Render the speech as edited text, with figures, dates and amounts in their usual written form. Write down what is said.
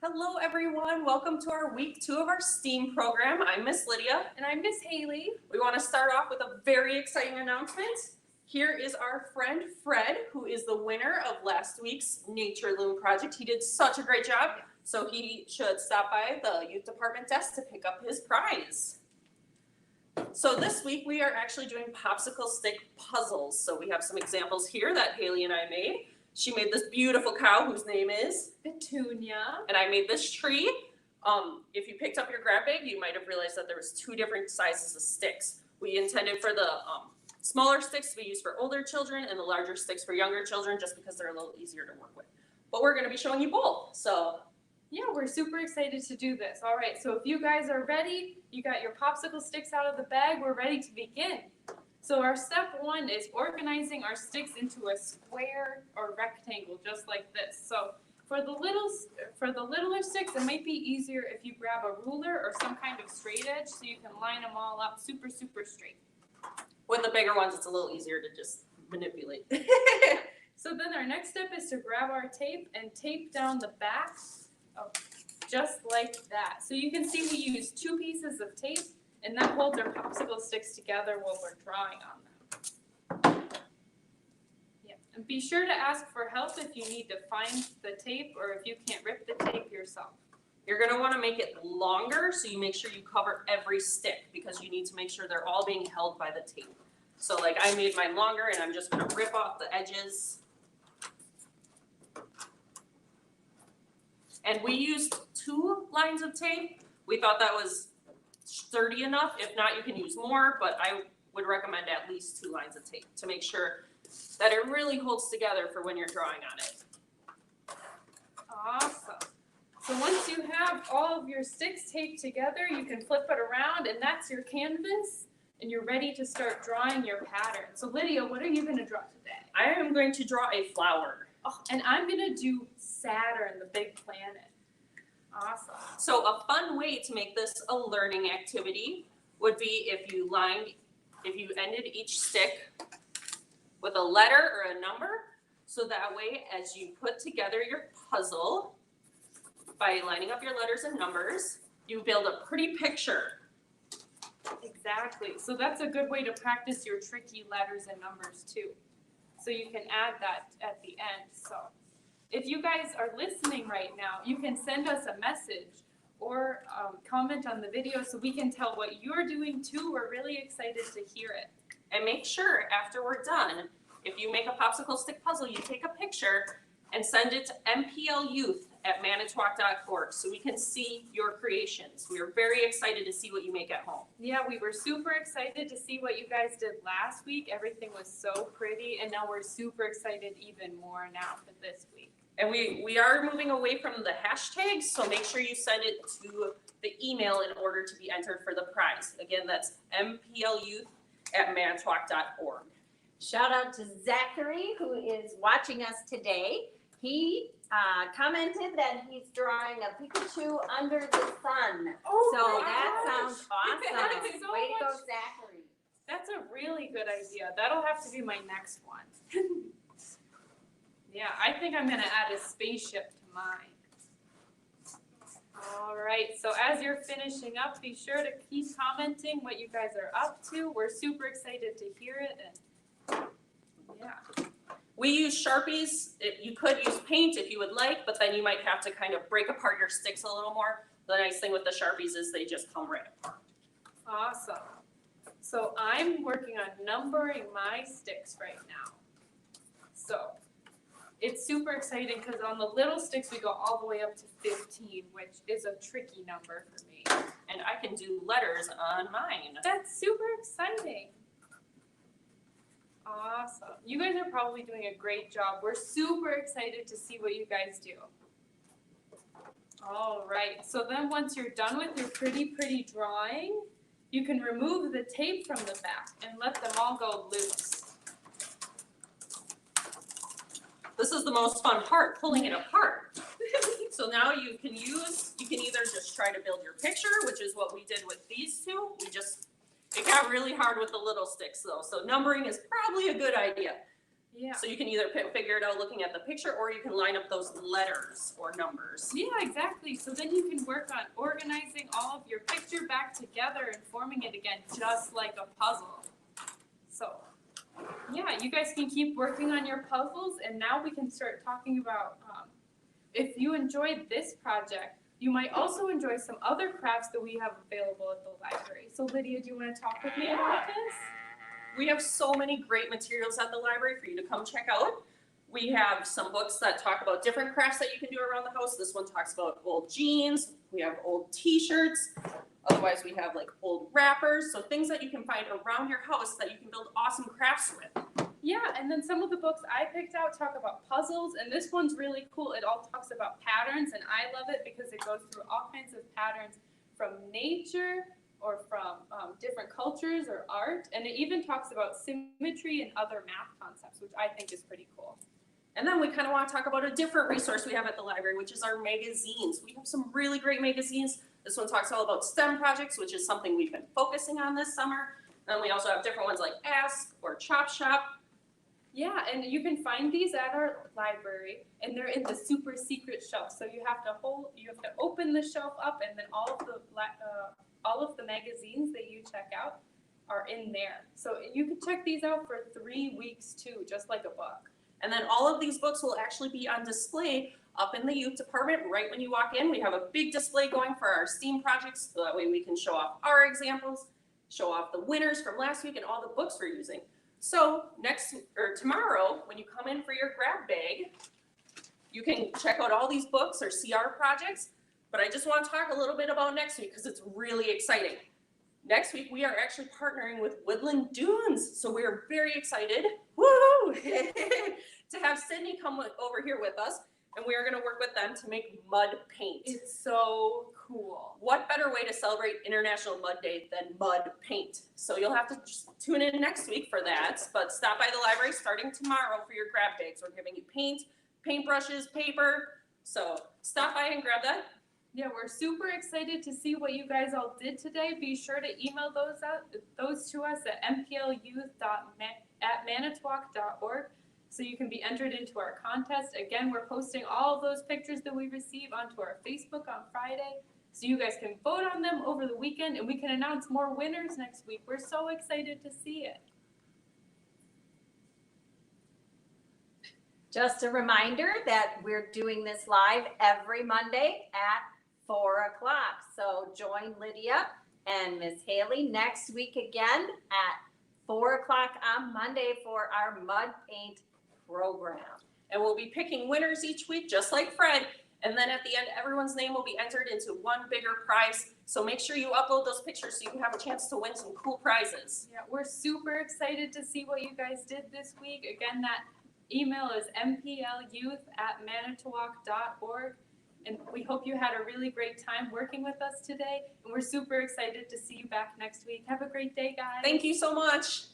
Hello everyone, welcome to our week 2 of our STEAM program. I'm Miss Lydia. And I'm Miss Haley. We want to start off with a very exciting announcement. Here is our friend Fred, who is the winner of last week's Nature Loom project. He did such a great job, so he should stop by the youth department desk to pick up his prize. So this week we are actually doing popsicle stick puzzles. So we have some examples here that Haley and I made. She made this beautiful cow whose name is Petunia. And I made this tree. If you picked up your grab bag, you might have realized that there was 2 different sizes of sticks. We intended for the smaller sticks to be used for older children and the larger sticks for younger children, just because they're a little easier to work with. But we're going to be showing you both. So yeah, we're super excited to do this. All right, so if you guys are ready, you got your popsicle sticks out of the bag, we're ready to begin. So our step 1 is organizing our sticks into a square or rectangle, just like this. So for the littler sticks, it might be easier if you grab a ruler or some kind of straight edge so you can line them all up super straight. With the bigger ones, it's a little easier to just manipulate. So then our next step is to grab our tape and tape down the back, just like that. So you can see we use 2 pieces of tape, and that holds our popsicle sticks together while we're drawing on them. Yeah, and be sure to ask for help if you need to find the tape or if you can't rip the tape yourself. You're going to want to make it longer, so you make sure you cover every stick, because you need to make sure they're all being held by the tape. So like I made mine longer, and I'm just going to rip off the edges. And we used 2 lines of tape. We thought that was sturdy enough. If not, you can use more, but I would recommend at least 2 lines of tape to make sure that it really holds together for when you're drawing on it. Awesome. So once you have all of your sticks taped together, you can flip it around, and that's your canvas, and you're ready to start drawing your pattern. So Lydia, what are you going to draw today? I am going to draw a flower. Oh, and I'm going to do Saturn, the big planet. Awesome. So a fun way to make this a learning activity would be if you ended each stick with a letter or a number, so that way as you put together your puzzle by lining up your letters and numbers, you build a pretty picture. Exactly. So that's a good way to practice your tricky letters and numbers too. So you can add that at the end. So if you guys are listening right now, you can send us a message or comment on the video so we can tell what you're doing too. We're really excited to hear it. And make sure after we're done, if you make a popsicle stick puzzle, you take a picture and send it to mplyouth@manitowoc.org so we can see your creations. We are very excited to see what you make at home. Yeah, we were super excited to see what you guys did last week. Everything was so pretty, and now we're super excited even more now for this week. And we are moving away from the hashtags, so make sure you send it to the email in order to be entered for the prize. Again, that's mplyouth@manitowoc.org. Shout out to Zachary, who is watching us today. He commented that he's drawing a Pikachu under the sun. Oh, so that sounds awesome. That's so Way to go, much- Zachary. That's a really good idea. That'll have to be my next one. Yeah, I think I'm going to add a spaceship to mine. All right, so as you're finishing up, be sure to keep commenting what you guys are up to. We're super excited to hear it. And yeah. We use Sharpies. You could use paint if you would like, but then you might have to kind of break apart your sticks a little more. The nice thing with the Sharpies is they just come right apart. Awesome. So I'm working on numbering my sticks right now. So it's super exciting because on the little sticks we go all the way up to 15, which is a tricky number for me. And I can do letters on mine. That's super exciting. Awesome. You guys are probably doing a great job. We're super excited to see what you guys do. All right. So then once you're done with your pretty drawing, you can remove the tape from the back and let them all go loose. This is the most fun part, pulling it apart. So now you can either just try to build your picture, which is what we did with these 2. It got really hard with the little sticks though, so numbering is probably a good idea. Yeah. So you can either figure it out looking at the picture, or you can line up those letters or numbers. Yeah, exactly. So then you can work on organizing all of your picture back together and forming it again, just like a puzzle. So, yeah, you guys can keep working on your puzzles, and now we can start talking about if you enjoyed this project, you might also enjoy some other crafts that we have available at the library. So, Lydia, do you want to talk with me about this? We have so many great materials at the library for you to come check out. We have some books that talk about different crafts that you can do around the house. This one talks about old jeans. We have old t-shirts. Otherwise, we have like old wrappers. So things that you can find around your house that you can build awesome crafts with. Yeah, and then some of the books I picked out talk about puzzles, and this one's really cool. It all talks about patterns, and I love it because it goes through all kinds of patterns from nature or from different cultures or art, and it even talks about symmetry and other math concepts, which I think is pretty cool. And then we kind of want to talk about a different resource we have at the library, which is our magazines. We have some really great magazines. This one talks all about STEM projects, which is something we've been focusing on this summer. Then we also have different ones like Ask or Chop Shop. Yeah, and you can find these at our library, and they're in the super secret shelf. So you have to open the shelf up, and then all of the magazines that you check out are in there. So you can check these out for 3 weeks too, just like a book. And then all of these books will actually be on display up in the youth department right when you walk in. We have a big display going for our STEAM projects, so that way we can show off our examples, show off the winners from last week and all the books we're using. So tomorrow, when you come in for your grab bag, you can check out all these books or see our projects. But I just want to talk a little bit about next week because it's really exciting. Next week, we are actually partnering with Woodland Dunes. So we are very excited, woo, to have Sydney come over here with us. And we are going to work with them to make mud paint. It's so cool. What better way to celebrate International Mud Day than mud paint? So you'll have to just tune in next week for that. But stop by the library starting tomorrow for your grab bags. We're giving you paint, paintbrushes, paper. So stop by and grab that. Yeah, we're super excited to see what you guys all did today. Be sure to email those to us at mplyouth@manitowoc.org so you can be entered into our contest. Again, we're posting all of those pictures that we receive onto our Facebook on Friday, so you guys can vote on them over the weekend, and we can announce more winners next week. We're so excited to see it. Just a reminder that we're doing this live every Monday at 4 o'clock. So join Lydia and Miss Haley next week again at 4 o'clock on Monday for our mud paint program. And we'll be picking winners each week, just like Fred. And then at the end, everyone's name will be entered into one bigger prize. So make sure you upload those pictures so you can have a chance to win some cool prizes. Yeah, we're super excited to see what you guys did this week. Again, that email is mplyouth@manitowoc.org. And we hope you had a really great time working with us today. And we're super excited to see you back next week. Have a great day, guys. Thank you so much.